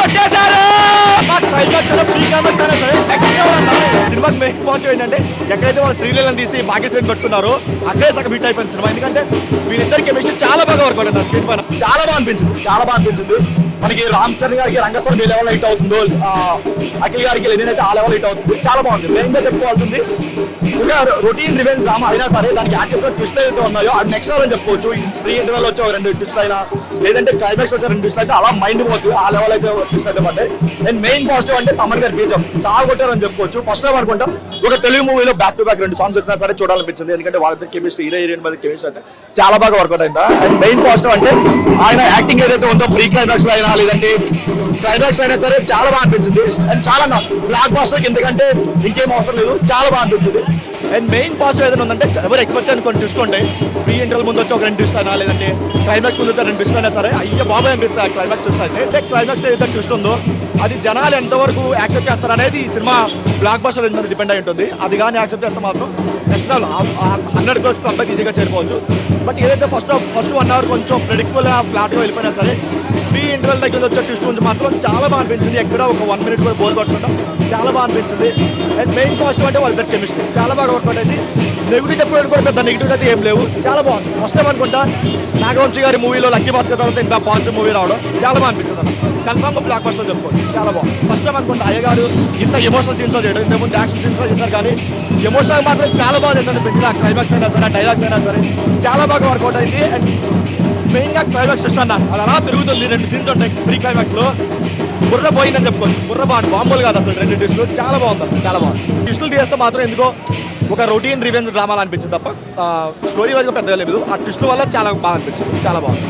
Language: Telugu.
కొట్టేశారు. సినిమాకి మెయిన్ పాజిటివ్ ఏంటంటే ఎక్కడైతే వాళ్ళు శ్రీలీలను తీసి భాగ్యశ్రీని పెట్టుకున్నారో అక్కడే సగం హిట్ అయిపోయింది సినిమా. ఎందుకంటే వీళ్ళిద్దరి కెమిస్ట్రీ చాలా బాగా వర్క్ అవుతుంది స్క్రీన్ పైన. చాలా బాగా అనిపించింది. మనకి రామ్ చరణ్ గారికి రంగస్థలం ఏ లెవెల్ హిట్ అవుతుందో, అఖిల్ గారికి లెనిన్ అయితే ఆ లెవెల్ హిట్ అవుతుంది. చాలా బాగుంది. మెయిన్ గా చెప్పుకోవాల్సింది ఒక రొటీన్ రివెంజ్ డ్రామా అయినా సరే దానికి యాడ్ చేసిన ట్విస్ట్ అయితే ఉన్నాయో అది నెక్స్ట్ లెవెల్ అని చెప్పుకోవచ్చు. ప్రీ ఇంటర్వెల్ వచ్చే 2 ట్విస్ట్ అయినా లేదంటే క్లైమాక్స్ వచ్చే 2 ట్విస్ట్ అయితే అలా మైండ్ పోతుంది. ఆ లెవెల్ అయితే ట్విస్ట్ అయితే పడ్డాయి. అండ్ మెయిన్ పాజిటివ్ అంటే తమన్ గారి బీజం చాలా కొట్టారని చెప్పుకోవచ్చు. ఫస్ట్ టైం అనుకుంటా ఒక తెలుగు మూవీలో బ్యాక్ టు బ్యాక్ 2 సాంగ్స్ వచ్చినా సరే చూడాలనిపించింది. ఎందుకంటే వాళ్ళిద్దరు కెమిస్ట్రీ హీరోయిన్ మధ్య కెమిస్ట్రీ అయితే చాలా బాగా వర్కౌట్ అయిందా. అండ్ మెయిన్ పాజిటివ్ అంటే ఆయన యాక్టింగ్ ఏదైతే ఉందో ప్రీ క్లైమాక్స్ లో అయినా లేదంటే క్లైమాక్స్ అయినా సరే చాలా బాగా అనిపించింది. అండ్ చాలా బ్లాక్ బాస్టర్ ఎందుకంటే ఇంకేం అవసరం లేదు, చాలా బాగా అనిపించింది. అండ్ మెయిన్ పాజిటివ్ ఏదైనా ఉందంటే ఎవరు ఎక్స్పెక్ట్ చేయని కొన్ని ట్విస్ట్ ఉంటాయి. ప్రీ ఇంటర్వల్ ముందు వచ్చి ఒక 2 ట్విస్ట్ అయినా లేదంటే క్లైమాక్స్ ముందు వచ్చి 2 ట్విస్ట్ అయినా సరే అయ్యో బాబాయ్ అనిపిస్తుంది. ఆ క్లైమాక్స్ ట్విస్ట్ అయితే క్లైమాక్స్ లో ఏదైతే ట్విస్ట్ ఉందో అది జనాలు ఎంతవరకు యాక్సెప్ట్ చేస్తారనేది ఈ సినిమా బ్లాక్ బాస్టర్ మీద డిపెండ్ అయి ఉంటుంది. అది కానీ యాక్సెప్ట్ చేస్తే మాత్రం నెక్స్ట్ 100 crores కంపెనీ ఈజీగా చేరుకోవచ్చు. బట్ ఏదైతే ఫస్ట్ 1 hour కొంచెం ప్రెడిక్టబుల్ ఫ్లాట్గా వెళ్ళిపోయినా సరే ప్రీ ఇంటర్వల్ దగ్గర వచ్చే ట్విస్ట్ గురించి మాత్రం చాలా బాగా అనిపించింది. ఎక్కడ ఒక 1 minute కూడా బోర్ కొట్టకుండా చాలా బాగా అనిపించింది. అండ్ మెయిన్ పాజిటివ్ అంటే వాళ్ళ కెమిస్ట్రీ చాలా బాగా వర్కౌట్ అయింది. నెగిటివ్ చెప్పడానికి కూడా పెద్ద నెగిటివ్ అయితే ఏం లేవు. చాలా బాగుంది. ఫస్ట్ టైం అనుకుంటా నాగవంశీ గారి మూవీలో లక్కీ భాస్కర్ తర్వాత ఇంత పాజిటివ్ మూవీ రావడం చాలా బాగా అనిపించింది అన్న. కన్ఫర్మ్ బ్లాక్ బస్టర్ చెప్పుకోండి. చాలా బాగుంది. ఫస్ట్ టైం అనుకుంటా అయ్యగారు ఇంత ఎమోషనల్ సీన్స్ చేయడం, ఇంతకుముందు యాక్షన్ సీన్స్ చేశారు కానీ ఎమోషనల్ మాత్రం చాలా బాగా చేశారు అనిపించింది. ఆ క్లైమాక్స్ అయినా సరే డైలాగ్స్ అయినా సరే చాలా బాగా వర్కౌట్ అయింది. అండ్ మెయిన్గా క్లైమాక్స్ ట్విస్ట్ అన్న అది అలా తిరుగుతుంది. 2 సీన్స్ ఉంటాయి ప్రీ క్లైమాక్స్ లో. బుర్ర పోయిందని చెప్పుకోవచ్చు. బుర్ర బాగుంది. బాంబులు కాదు అసలు 2 ట్విస్టులు చాలా బాగుంది. చాలా బాగుంది. ట్విస్టులు తీస్తే మాత్రం ఎందుకో ఒక రొటీన్ రివెంజ్ డ్రామా అనిపించింది తప్ప స్టోరీ వైజ్గా పెద్దగా లేదు. ఆ ట్విస్టుల వల్ల చాలా బాగా అనిపించింది. చాలా బాగుంది.